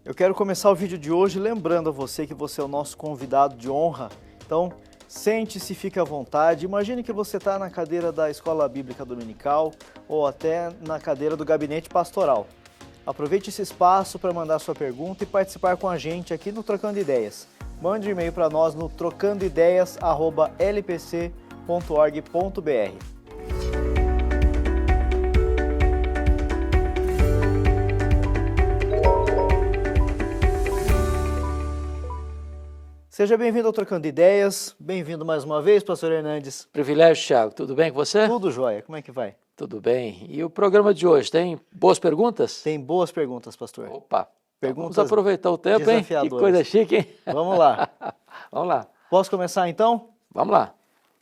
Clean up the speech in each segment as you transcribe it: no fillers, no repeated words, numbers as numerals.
Eu quero começar o vídeo de hoje lembrando a você que você é o nosso convidado de honra. Então, sente-se, fique à vontade. Imagine que você está na cadeira da Escola Bíblica Dominical ou até na cadeira do Gabinete Pastoral. Aproveite esse espaço para mandar sua pergunta e participar com a gente aqui no Trocando Ideias. Mande um e-mail para nós no trocandoideias@lpc.org.br. Seja bem-vindo ao Trocando Ideias, bem-vindo mais uma vez, pastor Hernandes. Privilégio, Thiago. Tudo bem com você? Tudo jóia, como é que vai? Tudo bem. E o programa de hoje tem boas perguntas? Tem boas perguntas, pastor. Opa, Perguntas vamos aproveitar o tempo, hein? Que coisa chique, hein? Vamos lá. Vamos lá. Posso começar então? Vamos lá.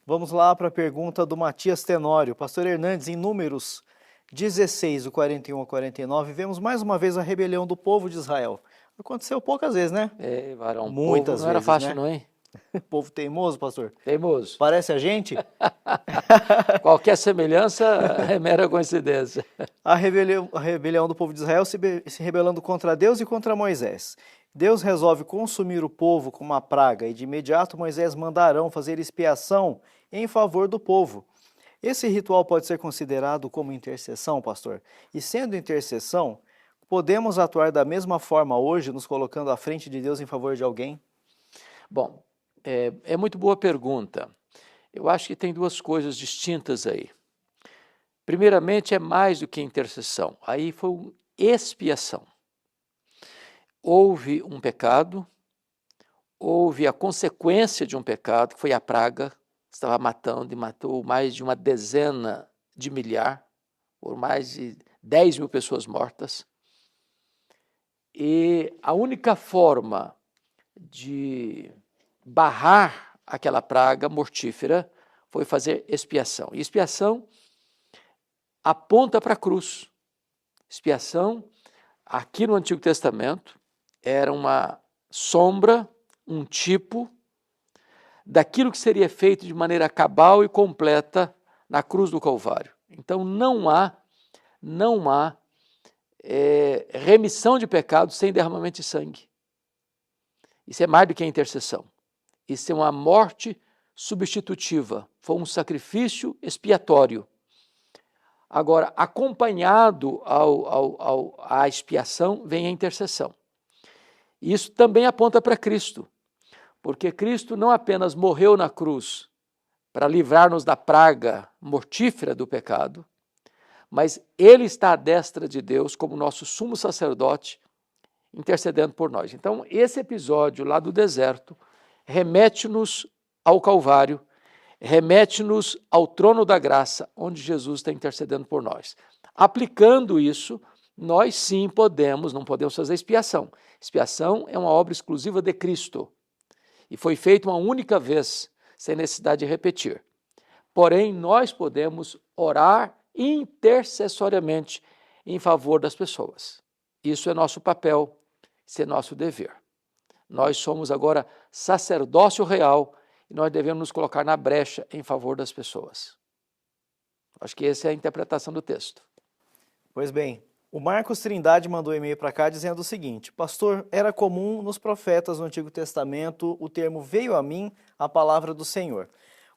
Vamos lá para a pergunta do Matias Tenório. Pastor Hernandes, em Números 16, do 41 ao 49, vemos mais uma vez a rebelião do povo de Israel. Aconteceu poucas vezes, né? Varão, Muitas povo não era vezes, fácil né? não, hein? Povo teimoso, pastor. Teimoso. Parece a gente? Qualquer semelhança é mera coincidência. A rebelião do povo de Israel se rebelando contra Deus e contra Moisés. Deus resolve consumir o povo com uma praga e de imediato Moisés manda Arão fazer expiação em favor do povo. Esse ritual pode ser considerado como intercessão, pastor? E sendo intercessão, podemos atuar da mesma forma hoje, nos colocando à frente de Deus em favor de alguém? Bom, é muito boa pergunta. Eu acho que tem duas coisas distintas aí. Primeiramente, é mais do que intercessão. Aí foi uma expiação. Houve um pecado, houve a consequência de um pecado, que foi a praga, estava matando e matou mais de uma dezena de milhares, por mais de 10 mil pessoas mortas. E a única forma de barrar aquela praga mortífera foi fazer expiação. E expiação aponta para a cruz. Expiação, aqui no Antigo Testamento, era uma sombra, um tipo daquilo que seria feito de maneira cabal e completa na cruz do Calvário. Então não há remissão de pecados sem derramamento de sangue. Isso é mais do que a intercessão. Isso é uma morte substitutiva. Foi um sacrifício expiatório. Agora, acompanhado à expiação, vem a intercessão. Isso também aponta para Cristo, porque Cristo não apenas morreu na cruz para livrar-nos da praga mortífera do pecado, mas Ele está à destra de Deus como nosso sumo sacerdote, intercedendo por nós. Então, esse episódio lá do deserto remete-nos ao Calvário, remete-nos ao trono da graça, onde Jesus está intercedendo por nós. Aplicando isso, nós sim não podemos fazer expiação. Expiação é uma obra exclusiva de Cristo e foi feita uma única vez, sem necessidade de repetir. Porém, nós podemos orar intercessoriamente em favor das pessoas. Isso é nosso papel, isso é nosso dever. Nós somos agora sacerdócio real e nós devemos nos colocar na brecha em favor das pessoas. Acho que essa é a interpretação do texto. Pois bem, o Marcos Trindade mandou um e-mail para cá dizendo o seguinte: pastor, era comum nos profetas no Antigo Testamento o termo "veio a mim a palavra do Senhor".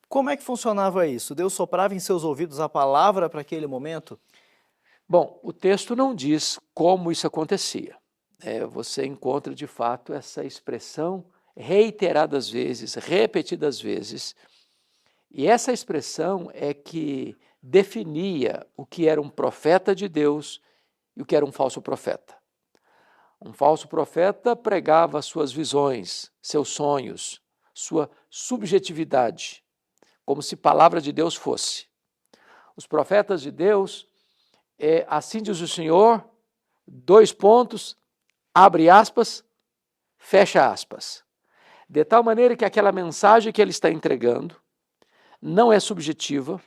Como é que funcionava isso? Deus soprava em seus ouvidos a palavra para aquele momento? Bom, o texto não diz como isso acontecia. Você encontra de fato essa expressão reiteradas vezes, repetidas vezes, e essa expressão é que definia o que era um profeta de Deus e o que era um falso profeta. Um falso profeta pregava suas visões, seus sonhos, sua subjetividade, como se palavra de Deus fosse. Os profetas de Deus, assim diz o Senhor, : abre aspas, fecha aspas. De tal maneira que aquela mensagem que ele está entregando não é subjetiva,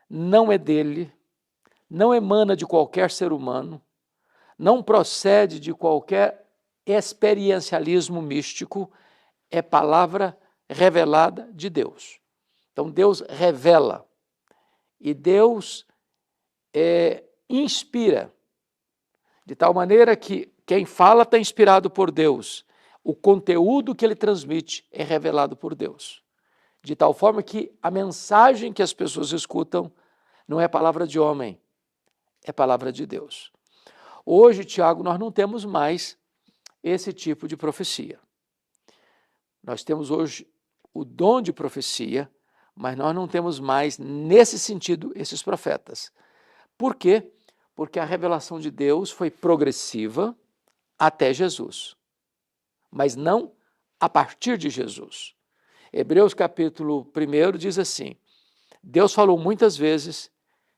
não é dele, não emana de qualquer ser humano, não procede de qualquer experiencialismo místico, é palavra revelada de Deus. Então Deus revela e Deus inspira, de tal maneira que quem fala está inspirado por Deus. O conteúdo que ele transmite é revelado por Deus. De tal forma que a mensagem que as pessoas escutam não é palavra de homem, é palavra de Deus. Hoje, Tiago, nós não temos mais esse tipo de profecia. Nós temos hoje o dom de profecia, mas nós não temos mais, nesse sentido, esses profetas. Por quê? Porque a revelação de Deus foi progressiva até Jesus, mas não a partir de Jesus. Hebreus capítulo 1 diz assim: Deus falou muitas vezes,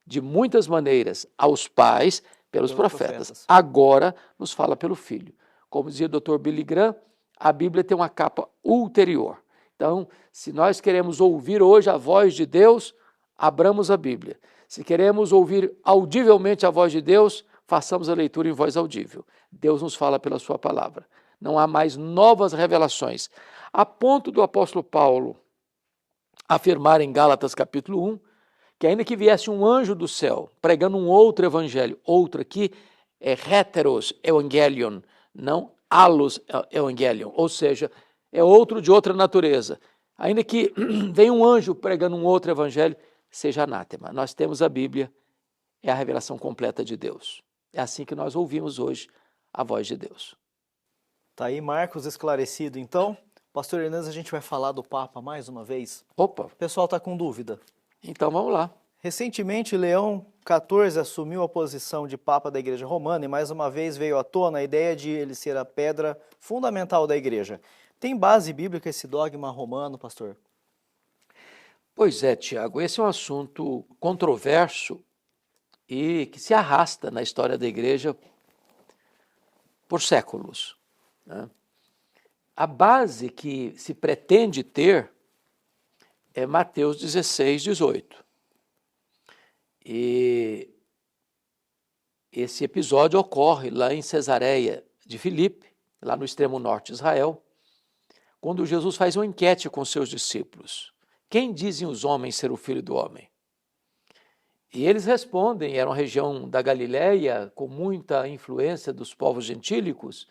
de muitas maneiras, aos pais pelos profetas. Agora nos fala pelo Filho. Como dizia o Dr. Billy Graham, a Bíblia tem uma capa ulterior. Então, se nós queremos ouvir hoje a voz de Deus, abramos a Bíblia. Se queremos ouvir audivelmente a voz de Deus, façamos a leitura em voz audível. Deus nos fala pela sua palavra. Não há mais novas revelações. A ponto do apóstolo Paulo afirmar em Gálatas capítulo 1, que ainda que viesse um anjo do céu pregando um outro evangelho, outro aqui é heteros evangelion, não allos evangelion, ou seja, é outro de outra natureza. Ainda que venha um anjo pregando um outro evangelho, seja anátema. Nós temos a Bíblia, é a revelação completa de Deus. É assim que nós ouvimos hoje a voz de Deus. Tá aí Marcos esclarecido, então. Pastor Hernandes, a gente vai falar do Papa mais uma vez. Opa! O pessoal está com dúvida. Então vamos lá. Recentemente, Leão XIV assumiu a posição de Papa da Igreja Romana e mais uma vez veio à tona a ideia de ele ser a pedra fundamental da Igreja. Tem base bíblica esse dogma romano, pastor? Pois é, Tiago, esse é um assunto controverso e que se arrasta na história da Igreja por séculos, né? A base que se pretende ter é Mateus 16, 18. E esse episódio ocorre lá em Cesareia de Filipe, lá no extremo norte de Israel, quando Jesus faz uma enquete com seus discípulos. Quem dizem os homens ser o Filho do Homem? E eles respondem, era uma região da Galileia com muita influência dos povos gentílicos,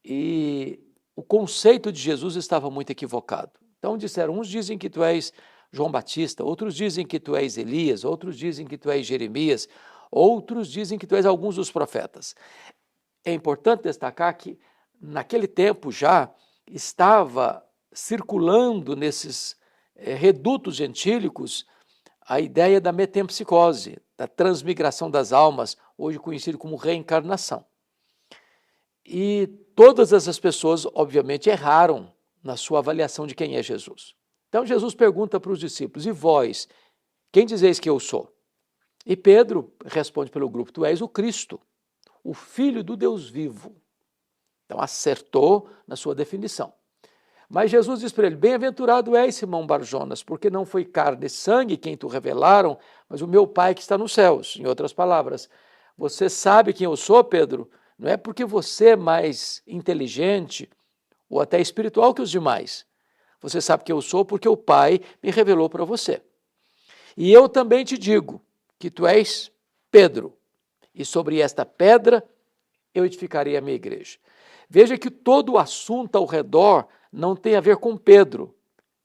e o conceito de Jesus estava muito equivocado. Então disseram, uns dizem que tu és João Batista, outros dizem que tu és Elias, outros dizem que tu és Jeremias, outros dizem que tu és alguns dos profetas. É importante destacar que naquele tempo já estava circulando nesses redutos gentílicos a ideia da metempsicose, da transmigração das almas, hoje conhecido como reencarnação. E todas essas pessoas, obviamente, erraram na sua avaliação de quem é Jesus. Então Jesus pergunta para os discípulos, e vós, quem dizeis que eu sou? E Pedro responde pelo grupo, tu és o Cristo, o Filho do Deus vivo. Então acertou na sua definição. Mas Jesus diz para ele, bem-aventurado és, Simão Barjonas, porque não foi carne e sangue quem tu revelaram, mas o meu Pai que está nos céus. Em outras palavras, você sabe quem eu sou, Pedro? Não é porque você é mais inteligente ou até espiritual que os demais. Você sabe que eu sou porque o Pai me revelou para você. E eu também te digo que tu és Pedro, e sobre esta pedra eu edificarei a minha igreja. Veja que todo o assunto ao redor não tem a ver com Pedro,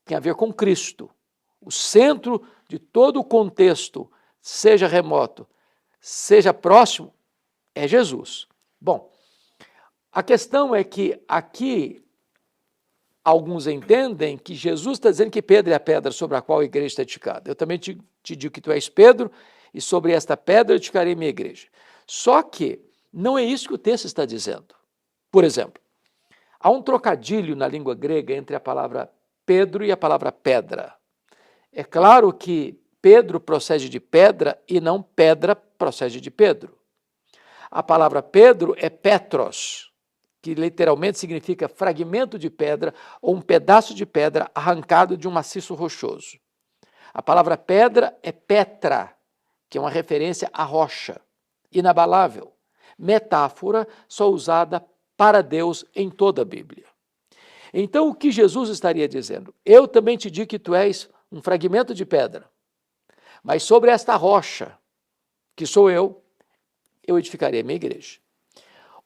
tem a ver com Cristo. O centro de todo o contexto, seja remoto, seja próximo, é Jesus. Bom, a questão é que aqui alguns entendem que Jesus está dizendo que Pedro é a pedra sobre a qual a igreja está edificada. Eu também te digo que tu és Pedro, e sobre esta pedra eu edificarei minha igreja. Só que não é isso que o texto está dizendo. Por exemplo, há um trocadilho na língua grega entre a palavra Pedro e a palavra pedra. É claro que Pedro procede de pedra e não pedra procede de Pedro. A palavra Pedro é Petros, que literalmente significa fragmento de pedra ou um pedaço de pedra arrancado de um maciço rochoso. A palavra pedra é Petra, que é uma referência à rocha, inabalável, metáfora só usada para Deus em toda a Bíblia. Então, o que Jesus estaria dizendo? Eu também te digo que tu és um fragmento de pedra, mas sobre esta rocha, que sou eu edificarei a minha igreja.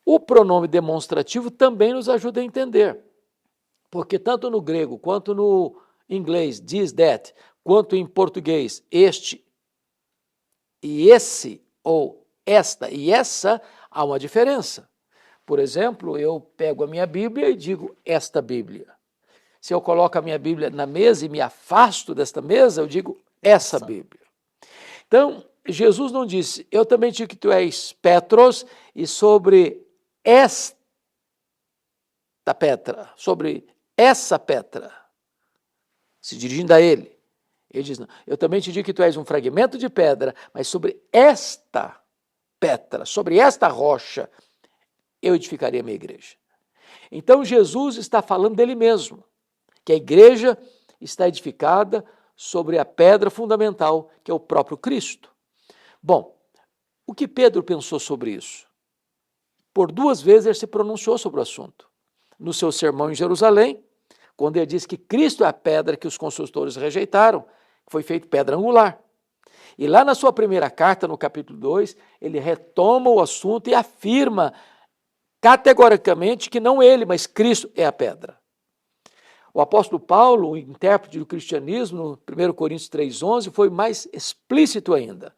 O pronome demonstrativo também nos ajuda a entender, porque tanto no grego quanto no inglês, this, that, quanto em português, este e esse, ou esta e essa, há uma diferença. Por exemplo, eu pego a minha Bíblia e digo esta Bíblia. Se eu coloco a minha Bíblia na mesa e me afasto desta mesa, eu digo essa Bíblia. Então, Jesus não disse, eu também digo que tu és Petros, e sobre esta pedra, sobre essa pedra, se dirigindo a ele. Ele diz, não, eu também te digo que tu és um fragmento de pedra, mas sobre esta pedra, sobre esta rocha, eu edificarei a minha igreja. Então Jesus está falando dele mesmo, que a igreja está edificada sobre a pedra fundamental, que é o próprio Cristo. Bom, o que Pedro pensou sobre isso? Por 2 vezes ele se pronunciou sobre o assunto. No seu sermão em Jerusalém, quando ele diz que Cristo é a pedra que os construtores rejeitaram, que foi feito pedra angular. E lá na sua primeira carta, no capítulo 2, ele retoma o assunto e afirma categoricamente que não ele, mas Cristo é a pedra. O apóstolo Paulo, o intérprete do cristianismo, no 1 Coríntios 3,11, foi mais explícito ainda.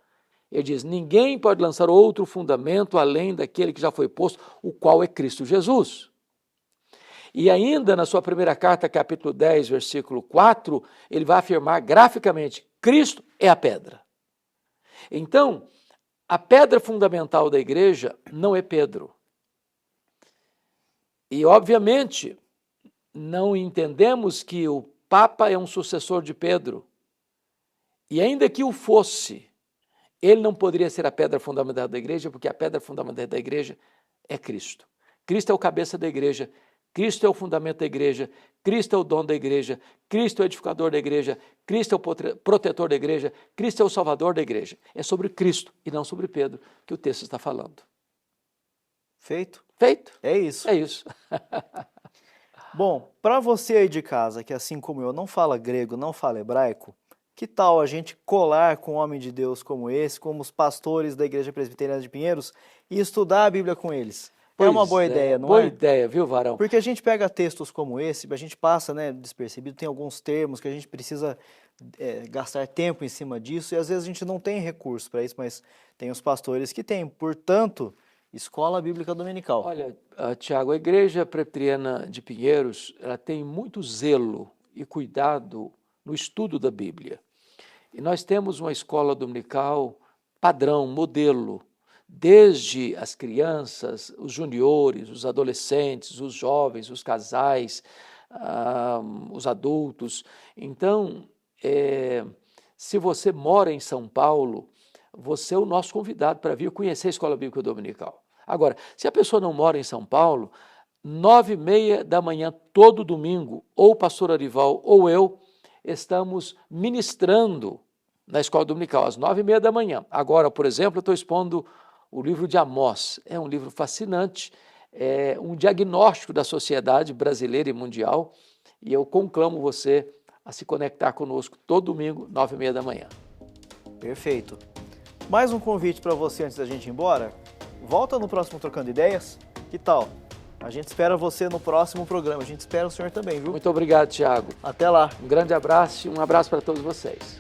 Ele diz, ninguém pode lançar outro fundamento além daquele que já foi posto, o qual é Cristo Jesus. E ainda na sua primeira carta, capítulo 10, versículo 4, ele vai afirmar graficamente, Cristo é a pedra. Então, a pedra fundamental da igreja não é Pedro. E, obviamente, não entendemos que o Papa é um sucessor de Pedro. E ainda que o fosse, ele não poderia ser a pedra fundamental da igreja, porque a pedra fundamental da igreja é Cristo. Cristo é o cabeça da igreja, Cristo é o fundamento da igreja, Cristo é o dono da igreja, Cristo é o edificador da igreja, Cristo é o protetor da igreja, Cristo é o salvador da igreja. É sobre Cristo e não sobre Pedro que o texto está falando. Feito? Feito? É isso. É isso. Bom, para você aí de casa, que assim como eu não fala grego, não fala hebraico, que tal a gente colar com um homem de Deus como esse, como os pastores da Igreja Presbiteriana de Pinheiros, e estudar a Bíblia com eles? É uma boa ideia, não é? Boa ideia, viu, Varão? Porque a gente pega textos como esse, a gente passa, né, despercebido, tem alguns termos que a gente precisa gastar tempo em cima disso, e às vezes a gente não tem recurso para isso, mas tem os pastores que têm. Portanto, Escola Bíblica Dominical. Olha, Tiago, a Igreja Presbiteriana de Pinheiros, ela tem muito zelo e cuidado no estudo da Bíblia. E nós temos uma escola dominical padrão, modelo, desde as crianças, os juniores, os adolescentes, os jovens, os casais, os adultos. Então, se você mora em São Paulo, você é o nosso convidado para vir conhecer a Escola Bíblica Dominical. Agora, se a pessoa não mora em São Paulo, 9h30 da manhã, todo domingo, ou o pastor Arival ou eu, estamos ministrando na Escola Dominical, às 9h30 da manhã. Agora, por exemplo, eu estou expondo o livro de Amós. É um livro fascinante, é um diagnóstico da sociedade brasileira e mundial, e eu conclamo você a se conectar conosco todo domingo, 9h30 da manhã. Perfeito. Mais um convite para você antes da gente ir embora. Volta no próximo Trocando Ideias. Que tal? A gente espera você no próximo programa. A gente espera o senhor também, viu? Muito obrigado, Tiago. Até lá. Um grande abraço e um abraço para todos vocês.